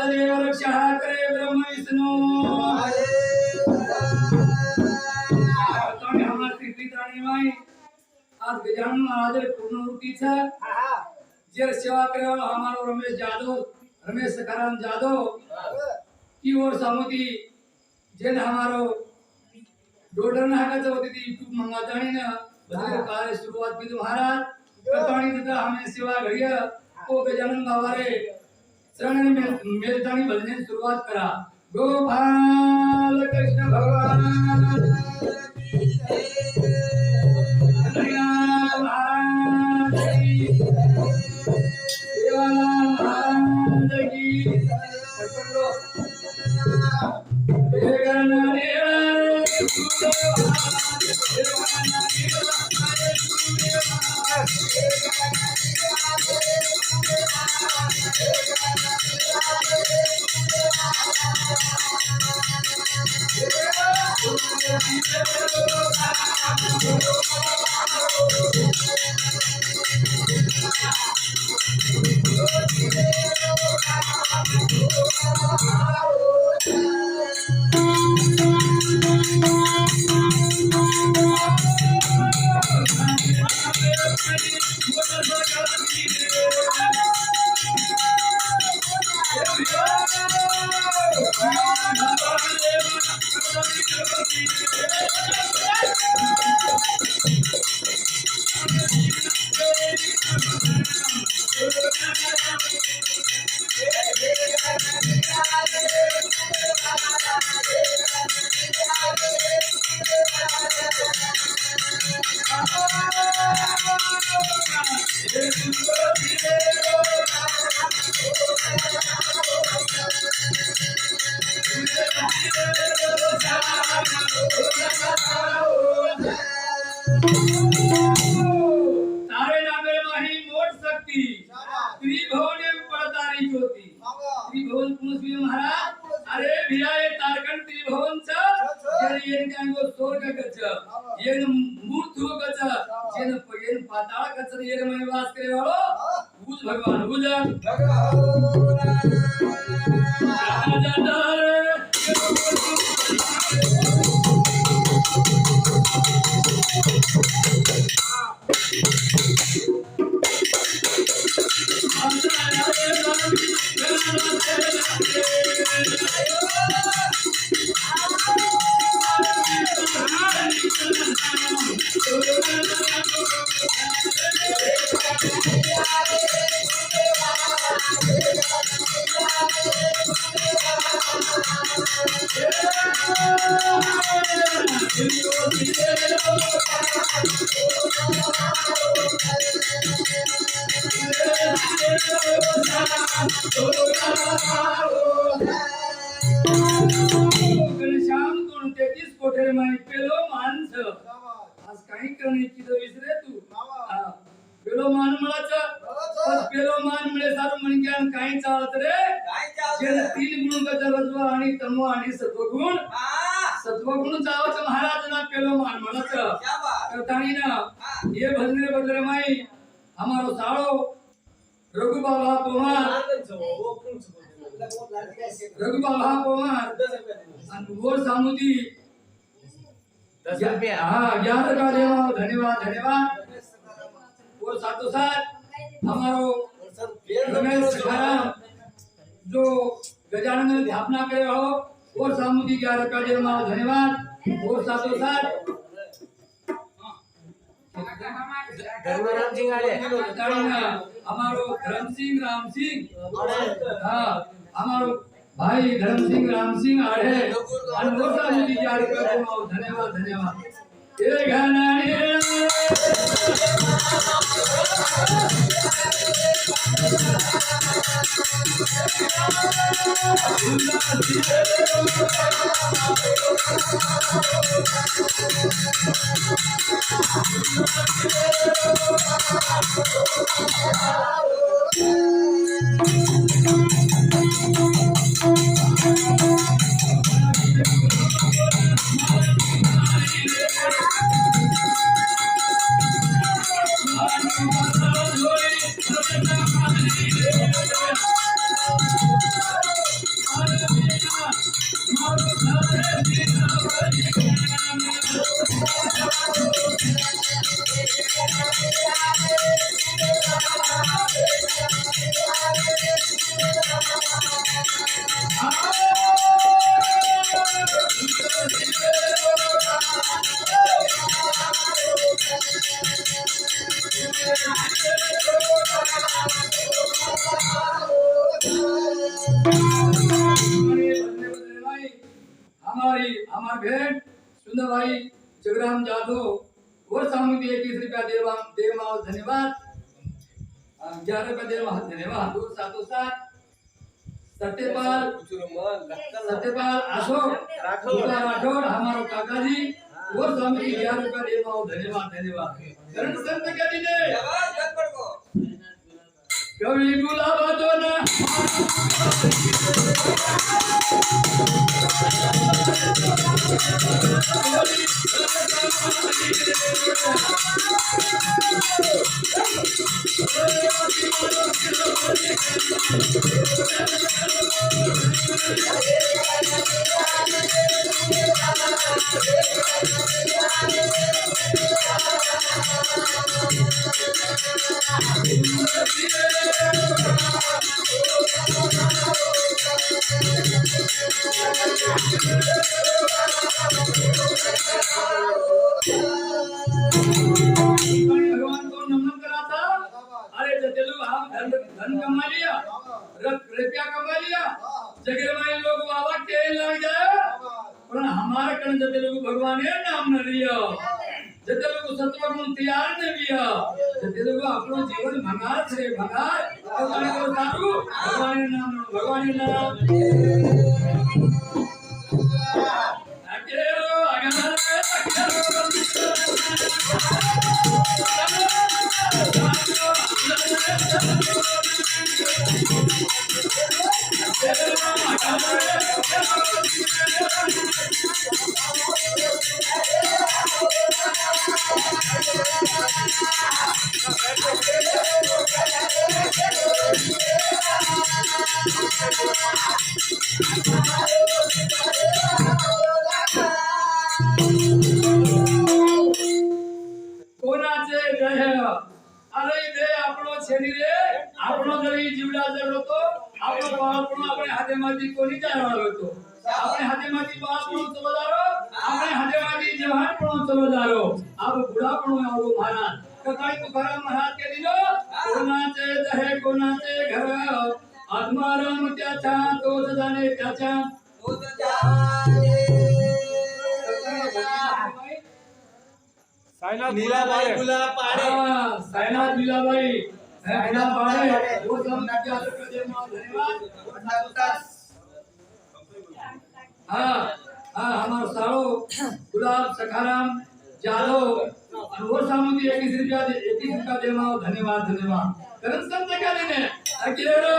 देव रक्षा करे ब्रह्म विष्णु हमारा श्री माई आज गजानन महाराज पूर्णमूर्ति छे जे सेवा करे वाला हमारो रमेश सखाराम जादव की ओर सामुदी जेन हमारो डोडर ना का होती थी यूट्यूब मंगातानी ने बदले कार्य शुरुआत की महाराज कतानी तथा हमें सेवा घड़िया को गजानन बाबा रे शरण में मेलतानी भजन शुरुआत करा गोपाल कृष्ण भगवान की जय महाराज की सेवा महाराज की सत्वगुण जावच महाराज ना पेलो मान म्हणत करतानी ना ये भजने बदले माई हमारो साळो रघुबाबा पोमार आणि गोर सामुदी 10 रुपया हां याद का देवा धन्यवाद और साथों साथ हमारो रमेश सखाराम जो गजानन ने स्थापना करे हो और सामुदी 11 का धन्यवाद और साथों साथ धर्मराम सिंह आले हमारो धर्म सिंह राम सिंह हां हमारो भाई धर्म सिंह राम सिंह आड़े और सामुदी 11 का धन्यवाद ए घनाने सुंदरभाई जगराम जाधव और सामूहिक 21 रुपया देवा धन्यवाद 11 रुपया देवा धन्यवाद और साथों साथ सत्यपाल अशोक राठौर हमारो काका जी और सामूहिक 11 रुपया देवा धन्यवाद करण संत क्या दीजिए कभी गुलाब दो ना भगवान को नमन करा था अरे जतेलू हम धन कमा लिया रुपया कमा लिया जगह में लोग बाबा के लग जाए पर हमारा कण जतेलू भगवान है नाम न लिया जतेलू सत्व गुण तैयार ने लिया जतेलू अपनो जीवन भंगार छे भंगार भगवान को सारू भगवान नाम अकेलो अगहर कोणाचे देह अरे दे आपणो छेडी रे आपणो जरी जीवडा जर होतो आपणो बाळपण आपणे हातेमाती कोणी जाणवालो होतो आपणे हातेमाती बाळपण चलदारो आपणे हातेमाती जवानपण चलदारो आप बुढापण आवो महाराज ककाई तुकाराम महाराज के दिलो कोणाचे देह कोणाचे घर आत्माराम त्याचा तोच जाणे त्याचा साईनाथ लीलाबाई गुलाब पाड़े साईनाथ लीलाबाई गुलाब पाड़े वो सब क्या धन्यवाद हाँ हमारा सारो गुलाब सखाराम जादव और वो सामग्री 21 रुपया देवा धन्यवाद करण संत क्या देने अकेलो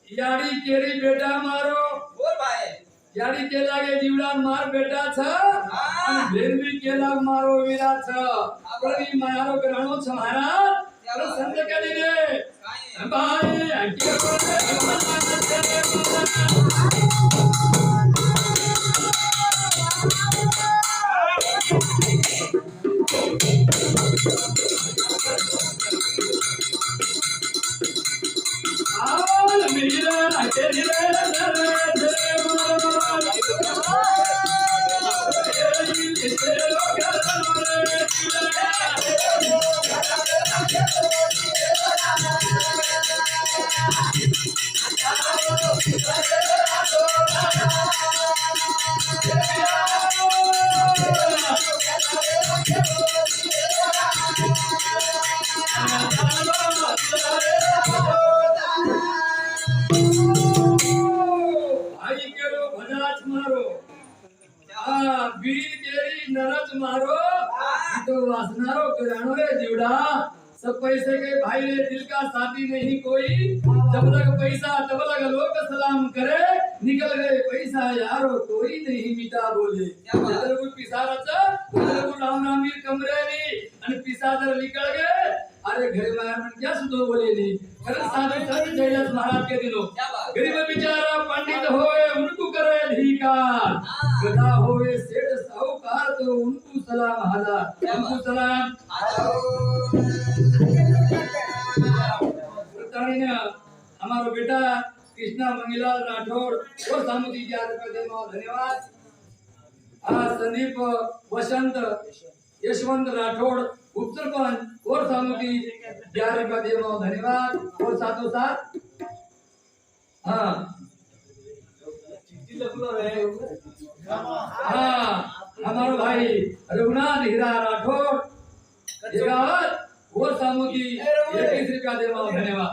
याड़ी केरी बेटा मारो बोल भाई याड़ी के लागे जीवड़ा मार बेटा छ અને ભેરવી કેલા મારો વીરા छ આપણી મારો ગ્રહણો छ महाराज તો સંત કરી દે ભાઈ આંકી नासनारो करानो रे जीवड़ा सब पैसे के भाई रे दिल का साथी नहीं कोई जब तक पैसा तब तक लोग सलाम करे निकल गए पैसा यारो कोई नहीं मिटा बोले जब कोई पिसाराचा जब राम रामीर कमरे नी आणि पिसादर निकल गए अरे घरे मार मन क्या सुधो बोले नहीं कारण साधु संत जयदास महाराज के दिनो गरीब बेचारा पंडित होए उनको करे अधिकार गधा होए सेठ साहूकार तो उनको सलाम हाला उनको सलाम प्रताड़ीने हमारो बेटा कृष्णा मंगीलाल राठौड़ और सामुदी 11 रुपए देना धन्यवाद संदीप वसंत यशवंत राठौड़ उप सरपंच और सामुदी 11 रुपए देना धन्यवाद और साथों साथ हाँ हमारा भाई रघुनाथ हीरा राठौड़ वो सामुदी 21 रुपया देना धन्यवाद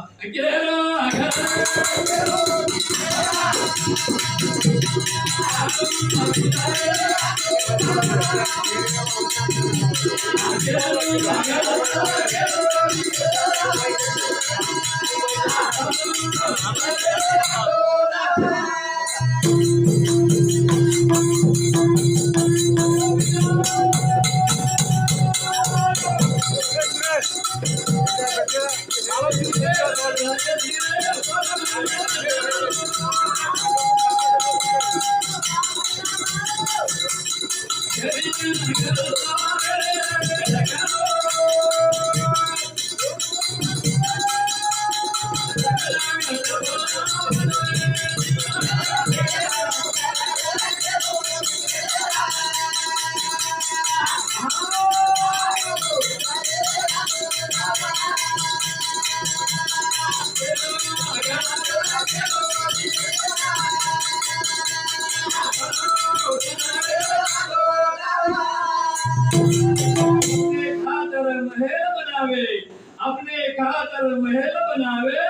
अपने खातर महल बनावे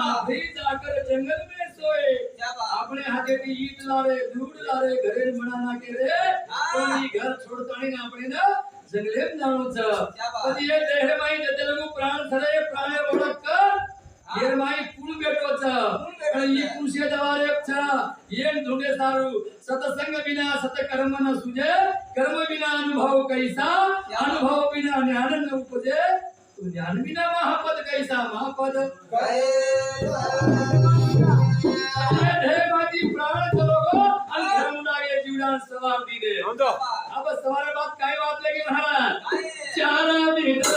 अभी जाकर जंगल में सोए अपने हाथे की ईट लारे धूड़ लारे घरे बनाना के रे कोई घर छोड़ता नहीं ना अपने ना जंगले में जानो छ कदी ये देह माई जतलगु प्राण थरे प्राणे ओळख कर येर माई कुळ बेटो छ आणि ई कुळसे दवारे छ येन धुंडे सारू सतसंग बिना सतकर्म न सुजे कर्म बिना अनुभव कैसा अनुभव बिना ज्ञान न उपजे तो ज्ञान बिना महापद कैसा महापद हे बाजी प्राण चलोगो आणि धर्मदागे जीवडान सवार दी दे अब सवारे बात काय बात लेके महाराज चारा बेटा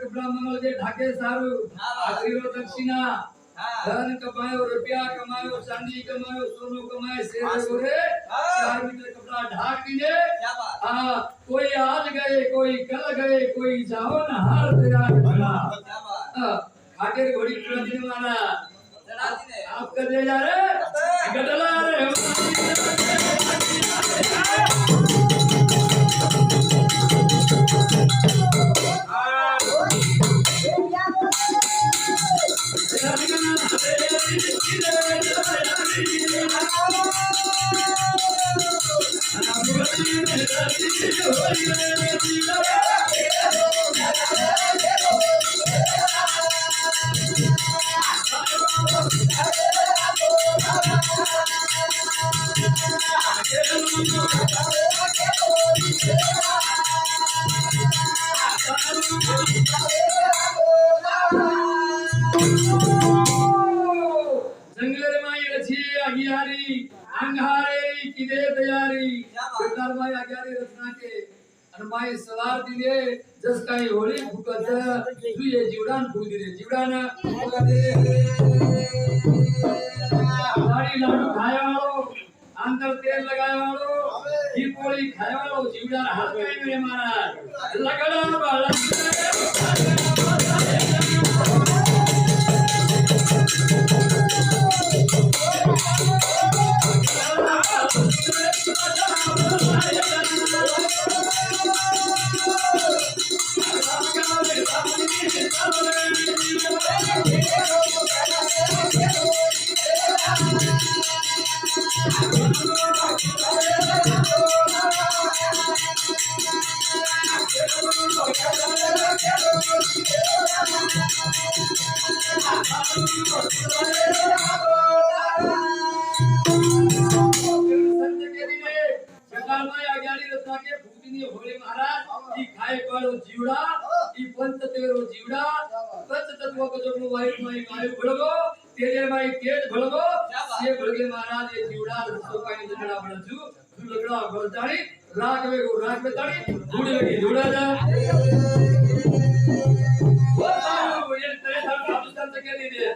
कपड़ा मंगल के ढाके सारू आखिरी रो दक्षिणा धन कमायो रुपया कमायो चांदी कमायो सोनो कमाए शेर गोरे 4 मीटर कपड़ा ढाक दीजिए हां कोई आज गए कोई कल गए कोई जाओ ना हार तेरा भला खाटेर घोड़ी चढ़ा देने वाला आप कर ले जा रे गटला रे जंगल माई रची अगियारी अंगारे की दे आज्ञारी रचना के आणि माई सवार दिले जस काही होळी फुकत तू ये जीवडान फुक दिले जीवडान सारी लाडू खाया वालो अंदर तेल लगाया वालो ही पोळी खाया वालो जीवडान हात काही मेरे महाराज लगड़ा बाळा जीवड़ा ई पंचतेरो जीवड़ा पंचतत्व को जो वायु माई वायु भड़गो तेरे माई तेज भड़गो से भड़गे महाराज ये जीवड़ा रसो पानी लगड़ा भड़जू तू लगड़ा भड़ताड़ी राग में ताड़ी बूढ़े लगी जीवड़ा जा वो ताऊ ये तेरे साथ राजस्थान तक के दे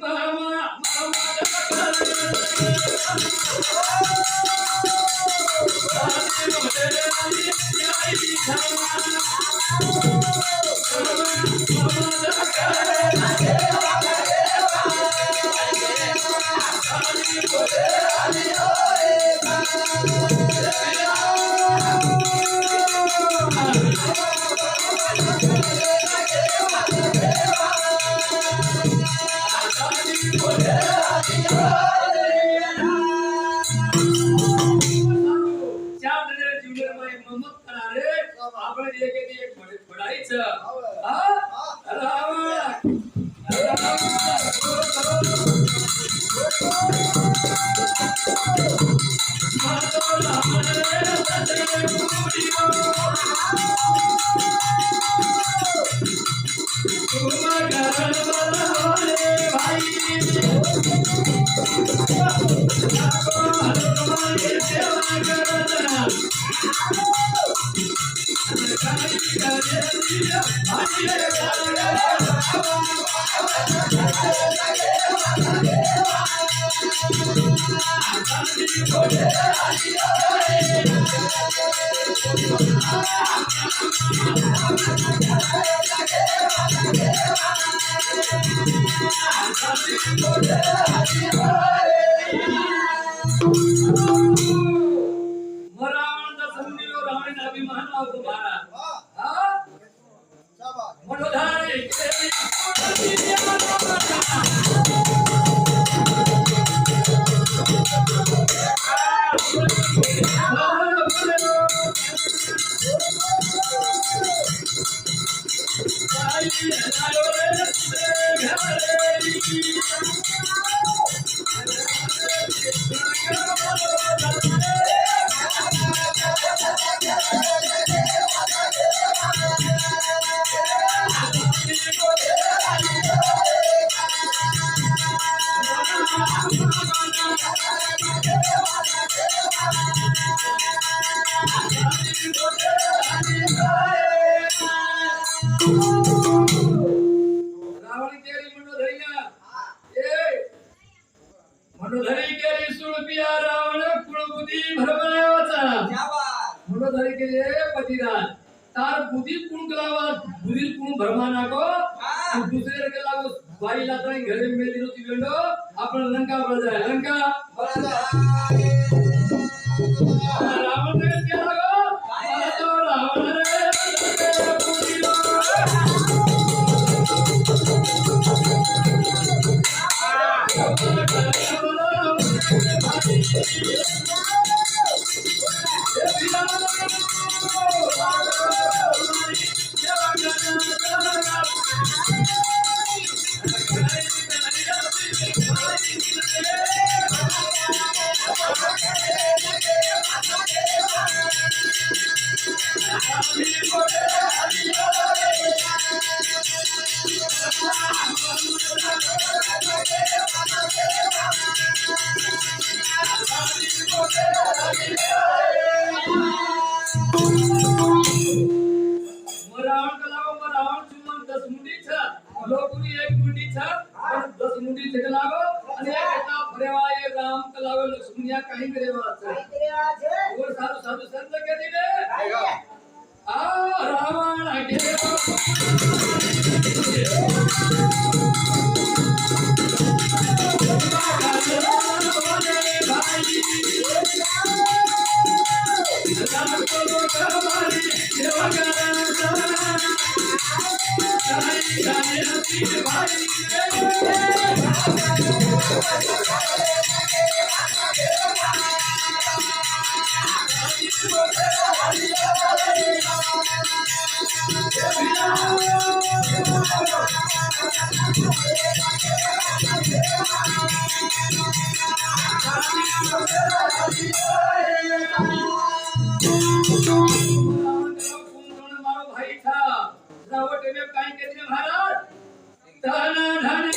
मामा मनोधरी केली सुळपिया रावण कुळबुद्धी भरमायाचा मनोधरी केली पतिराज तार बुद्धी कुणकलावा बुद्धी कुण भरमा को दूसरे के लागो बाई लाता घरे में दिनो ती वेंडो आपण लंका बळ जाय लंका रावण ने क्या लागो तो रावण रे बुद्धी रावण का लावो मग रावण चुमन 10 मुंडी छ लोकुनी 1 मुंडी छ पण 10 मुंडी थे लावो અને એક એટા ફરેવા એ રામ का लावो लक्ष्मणिया काही करेवा छ और साधु साधु संत के दिले आ रावण के मारो भाई था रावट में काई के दिन महाराज धन धन